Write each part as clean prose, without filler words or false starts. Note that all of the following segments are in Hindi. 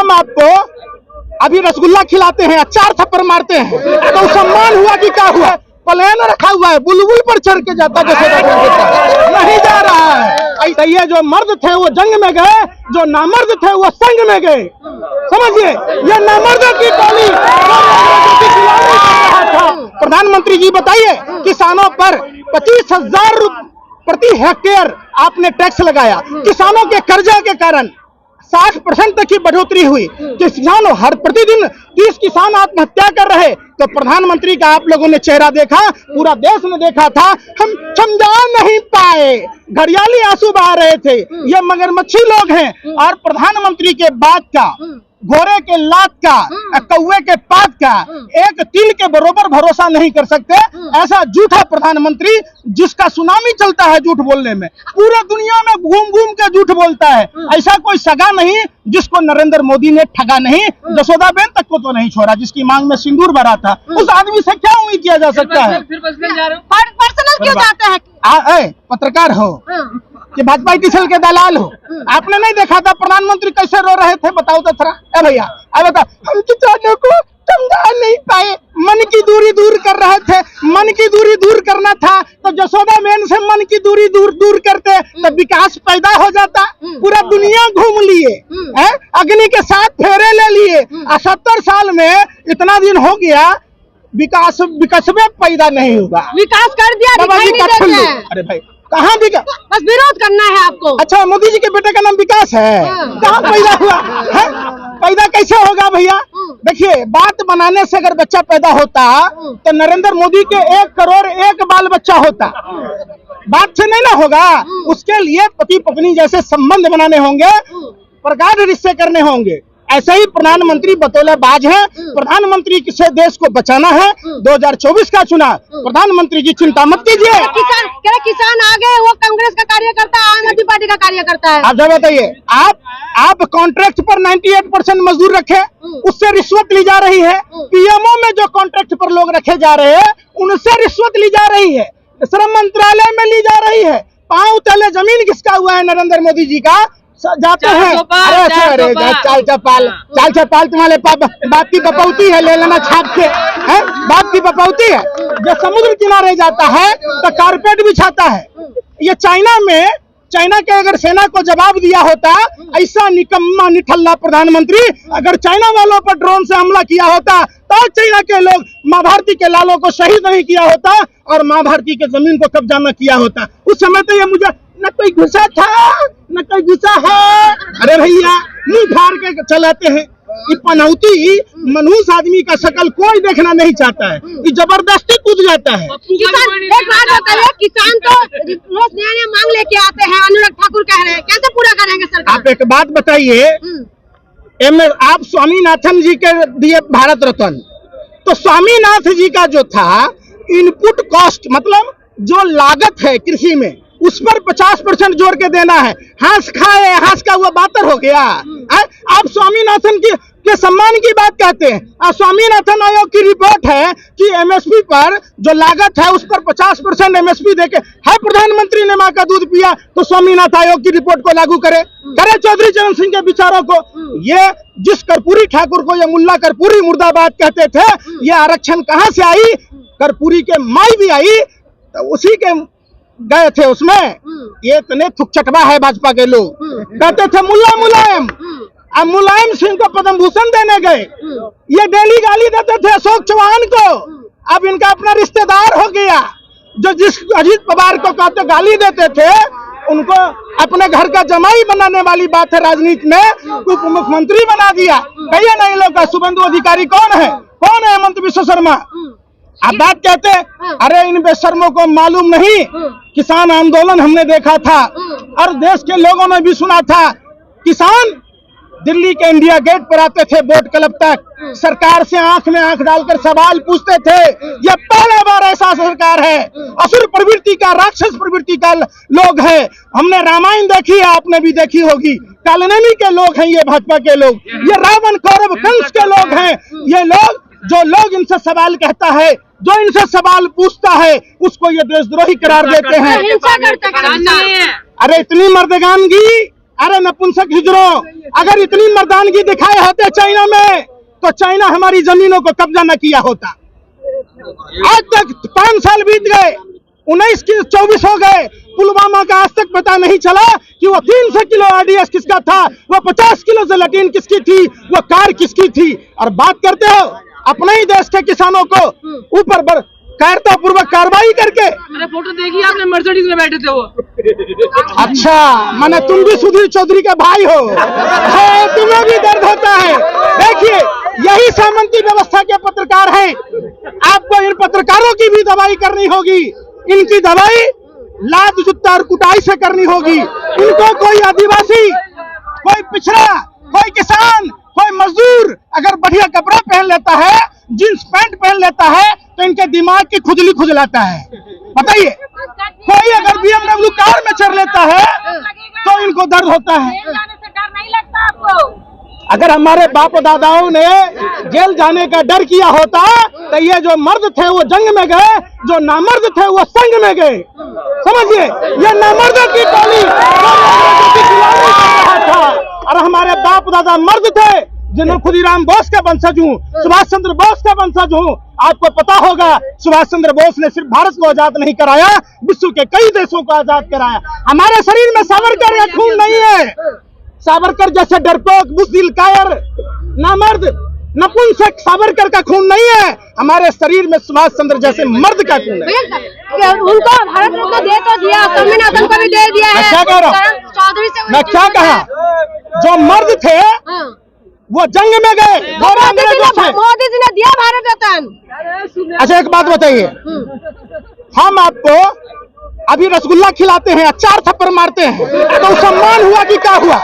हम आपको अभी रसगुल्ला खिलाते हैं, 4 थप्पड़ मारते हैं, तो सम्मान हुआ कि क्या हुआ? प्लेन रखा हुआ है, बुलबुल पर चढ़ के जाता नहीं जा रहा है। ऐसा ये जो मर्द थे वो जंग में गए, जो नामर्द थे वो संग में गए। समझिए, ये नामर्दों की टोली। प्रधानमंत्री जी बताइए, किसानों पर 25,000 प्रति हेक्टेयर आपने टैक्स लगाया, किसानों के कर्जा के कारण 60% तक की बढ़ोतरी हुई। किसान हर प्रतिदिन 30 किसान आत्महत्या कर रहे, तो प्रधानमंत्री का आप लोगों ने चेहरा देखा, पूरा देश ने देखा था, हम समझा नहीं पाए, घड़ियाली आंसू बहा रहे थे। ये मगरमच्छी लोग हैं, और प्रधानमंत्री के बात का, घोड़े के लात का, कौवे के पात का एक तिल के बरोबर भरोसा नहीं कर सकते। ऐसा झूठा प्रधानमंत्री जिसका सुनामी चलता है झूठ बोलने में, पूरे दुनिया में घूम घूम के झूठ बोलता है। ऐसा कोई सगा नहीं जिसको नरेंद्र मोदी ने ठगा नहीं, जसोदाबेन तक को तो नहीं छोड़ा, जिसकी मांग में सिंदूर भरा था। उस आदमी से क्या उम्मीद किया जा सकता है? पर्सनल क्यों जाते हैं? पत्रकार हो कि भाजपा टिसल के दलाल हो? आपने नहीं देखा था प्रधानमंत्री कैसे रो रहे थे? बताओ तो थोड़ा। भैया अब बताओ, हम किसानों को समझा नहीं पाए, मन की दूरी दूर कर रहे थे। मन की दूरी दूर करना था तो जसोदाबेन से मन की दूरी दूर करते तो विकास पैदा हो जाता। पूरा दुनिया घूम लिए, अग्नि के 7 फेरे ले लिए, 70 साल में इतना दिन हो गया, विकास पैदा नहीं हुआ। विकास कर दिया, दिखाई नहीं देते हैं। अरे भाई, कहाँ विकास? बस विरोध करना है आपको। अच्छा, मोदी जी के बेटे का नाम विकास है? कहाँ पैदा हुआ है? पैदा कैसे होगा भैया? देखिए, बात बनाने से अगर बच्चा पैदा होता तो नरेंद्र मोदी के 1 करोड़ 1 बाल बच्चा होता। बात से नहीं ना होगा। उसके लिए पति पत्नी जैसे संबंध बनाने होंगे, प्रगाढ़ रिश्ते करने होंगे। ऐसे ही प्रधानमंत्री बतौलेबाज है। प्रधानमंत्री किसे देश को बचाना है। 2024 का चुनाव, प्रधानमंत्री जी चिंता मत कीजिए। किसान आगे, वो कांग्रेस का कार्यकर्ता, आम आदमी पार्टी का कार्यकर्ता है। आप जब बताइए, आप कॉन्ट्रैक्ट पर 98% मजदूर रखे, उससे रिश्वत ली जा रही है। पीएमओ में जो कॉन्ट्रैक्ट पर लोग रखे जा रहे हैं, उनसे रिश्वत ली जा रही है। श्रम मंत्रालय में ली जा रही है। पांव तले जमीन खिसका हुआ है नरेंद्र मोदी जी का। जाते हैं, अरे चाल चपाल तुम्हारे बाप की बपौती है, ले लेना छाप के, है बाप की बपौती है। जो समुद्र किनारे जाता है तो कारपेट बिछाता है। ये चाइना के अगर सेना को जवाब दिया होता, ऐसा निकम्मा निठल्ला प्रधानमंत्री अगर चाइना वालों पर ड्रोन से हमला किया होता तो चाइना के लोग माँ भारती के लालों को शहीद नहीं किया होता और माँ भारती के जमीन को कब्जा न किया होता। उस समय तो ये मुझे न कोई गुस्सा था न कोई गुस्सा है। अरे भैया, मुंह फाड़ के चलाते हैं। ये पनौती मनहूस आदमी का शक्ल कोई देखना नहीं चाहता है। ये जबरदस्ती कूद जाता है। किसान, एक बात बताइए, किसान तो रोज नया मांग लेके आते हैं, अनुराग ठाकुर कह रहे हैं, कैसे पूरा करेंगे सरकार? आप एक बात बताइए, आप स्वामीनाथन जी के दिए भारत रत्न, तो स्वामीनाथन जी का जो था इनपुट कॉस्ट, मतलब जो लागत है कृषि में, उस पर 50% जोड़ के देना है। हाथ खाए, हाथ का हुआ बातर हो गया। आप स्वामीनाथन के सम्मान की बात कहते हैं। स्वामीनाथन आयोग की रिपोर्ट है कि एमएसपी पर जो लागत है उस पर 50% एमएसपी देके है। प्रधानमंत्री ने माँ का दूध पिया तो स्वामीनाथन आयोग की रिपोर्ट को लागू करे चौधरी चरण सिंह के विचारों को। ये जिस कर्पूरी ठाकुर को ये मुल्ला कर्पूरी मुर्दाबाद कहते थे, ये आरक्षण कहाँ से आई? कर्पूरी के माई भी आई तो उसी के गए थे उसमें। ये इतने थुकचटवा है भाजपा के लोग, कहते थे मुल्ला मुलायम, अब मुलायम सिंह को पद्म भूषण देने गए। ये डेली गाली देते थे अशोक चौहान को, अब इनका अपना रिश्तेदार हो गया। जो जिस अजीत पवार को कहते गाली देते थे, उनको अपने घर का जमाई बनाने वाली बात है राजनीति में, उप मुख्यमंत्री बना दिया। कहिए नहीं लोग, शुभेंदु अधिकारी कौन है? हेमंत विश्व शर्मा। आप बात कहते, अरे इन बेशर्मों को मालूम नहीं, किसान आंदोलन हमने देखा था और देश के लोगों ने भी सुना था। किसान दिल्ली के इंडिया गेट पर आते थे बोट क्लब तक, सरकार से आंख में आंख डालकर सवाल पूछते थे। यह पहला बार ऐसा सरकार है, असुर प्रवृत्ति का, राक्षस प्रवृत्ति का लोग है। हमने रामायण देखी है, आपने भी देखी होगी। कालनेमी के लोग हैं ये भाजपा के लोग, ये रावण कौरव कंस के लोग हैं। ये लोग, जो लोग इनसे सवाल कहता है, जो इनसे सवाल पूछता है, उसको ये देशद्रोही करार देते हैं। हिंसा करते हैं। अरे इतनी मर्दगानगी अरे नपुंसक हिजड़ों, अगर इतनी मर्दानगी दिखाए होते चाइना में तो चाइना हमारी जमीनों को कब्जा न किया होता। आज तक 5 साल बीत गए, 19 की 24 हो गए, पुलवामा का आज तक पता नहीं चला कि वो 300 किलो आरडीएक्स किसका था, वो 50 किलो जिलेटिन किसकी थी, वो कार किसकी थी। और बात करते हो अपने ही देश के किसानों को ऊपर कायरता पूर्वक कार्रवाई करके। अरे फोटो देखी आपने, मर्सिडीज में बैठे थे वो। अच्छा, माने तुम भी सुधीर चौधरी के भाई हो, तुम्हें भी दर्द होता है। देखिए, यही सामंती व्यवस्था के पत्रकार हैं। आपको इन पत्रकारों की भी दवाई करनी होगी। इनकी दवाई लात जुत्ता और कुटाई से करनी होगी। इनको कोई आदिवासी, कोई पिछड़ा, कोई किसान, कोई मजदूर अगर बढ़िया कपड़ा पहन लेता है, जींस पैंट पहन लेता है, तो इनके दिमाग की खुजली खुजलाता है। बताइए, कोई अगर BMW कार में चढ़ लेता है तो इनको दर्द होता है। डर नहीं लगता आपको? अगर हमारे बाप दादाओं ने जेल जाने का डर किया होता तो ये जो मर्द थे वो जंग में गए, जो नामर्द थे वो संग में गए। समझिए, ये नामर्दों की टोली था और हमारे बाप दादा मर्द थे। जनरल खुदीराम बोस का वंशज हूँ, सुभाष चंद्र बोस का वंशज हूँ। आपको पता होगा, सुभाष चंद्र बोस ने सिर्फ भारत को आजाद नहीं कराया, विश्व के कई देशों को आजाद कराया। हमारे शरीर में सावरकर का खून नहीं है। सावरकर जैसे डरपोक, बुज़दिल, कायर, नामर्द, नपुंसक सावरकर का खून नहीं है। हमारे शरीर में सुभाष चंद्र जैसे मर्द का खून है। उनको भारत रत्न दे तो दिया, स्वामीनाथन को भी दे दिया है। मैं क्या कह रहा हूँ? चौधरी से मैं क्या कहा? जो मर्द थे वो जंग में गए, मोदी जी ने दिया भारत रत्न। अच्छा, एक बात बताइए, हम आपको अभी रसगुल्ला खिलाते हैं, 4 थप्पड़ मारते हैं, तो सम्मान हुआ कि क्या हुआ?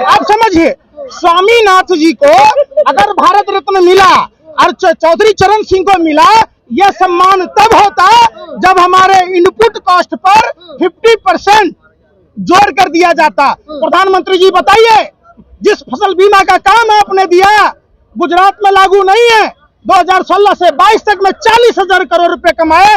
आप समझिए, स्वामीनाथ जी को अगर भारत रत्न मिला और चौधरी चरण सिंह को मिला, यह सम्मान तब होता जब हमारे इनपुट कॉस्ट पर 50% जोड़ कर दिया जाता। प्रधानमंत्री जी बताइए, जिस फसल बीमा का काम आपने दिया गुजरात में लागू नहीं है। 2016 से 22 तक में 40,000 करोड़ रुपए कमाए।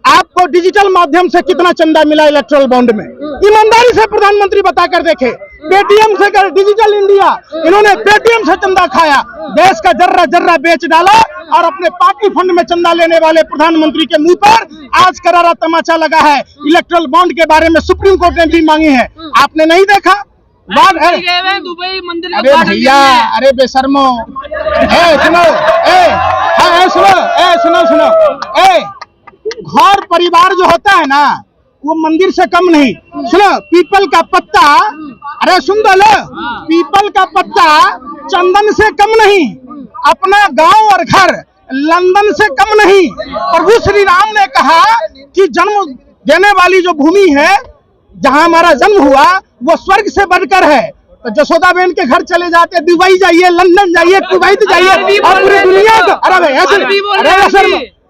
आपको डिजिटल माध्यम से कितना चंदा मिला इलेक्ट्रल बॉन्ड में? ईमानदारी से प्रधानमंत्री बताकर देखे। पेटीएम से कर डिजिटल इंडिया, इन्होंने पेटीएम से चंदा खाया, देश का जर्रा जर्रा बेच डाला और अपने पार्टी फंड में चंदा लेने वाले प्रधानमंत्री के मुंह पर आज करारा तमाचा लगा है। इलेक्ट्रल बॉन्ड के बारे में सुप्रीम कोर्ट ने भी मांगी है, आपने नहीं देखा? दुबई मंदिर। अरे भैया, अरे बेशर्मो, सुनो, सुनो, घर परिवार जो होता है ना, वो मंदिर से कम नहीं। सुनो, पीपल का पत्ता, अरे सुन लो, पीपल का पत्ता चंदन से कम नहीं, अपना गांव और घर लंदन से कम नहीं। प्रभु श्री राम ने कहा कि जन्म देने वाली जो भूमि है, जहां हमारा जन्म हुआ, वो स्वर्ग से बढ़कर है। तो जसोदा बहन के घर चले जाते, दुबई जाइए, लंदन जाइए, कुवैत जाइए और पूरी दुनिया को,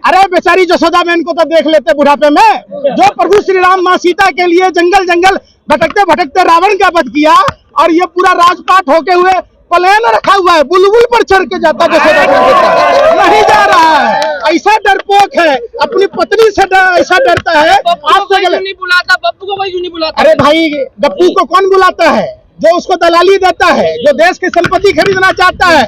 अरे बेचारी जसोदा बहन को तो देख लेते बुढ़ापे में, जो प्रभु श्री राम माँ सीता के लिए जंगल जंगल भटकते भटकते रावण का वध किया, और ये पूरा राजपाट होके हुए प्लेन रखा हुआ है, बुलबुल पर चढ़ के जाता जसोदा बहन नहीं जा रहा है। ऐसा डरपोक है, अपनी पत्नी से ऐसा डरता है। आज तक नहीं बुलाता, बप्पू को कोई नहीं बुलाता। अरे भाई, गप्पू को कौन बुलाता है? जो उसको दलाली देता है, जो देश की संपत्ति खरीदना चाहता है।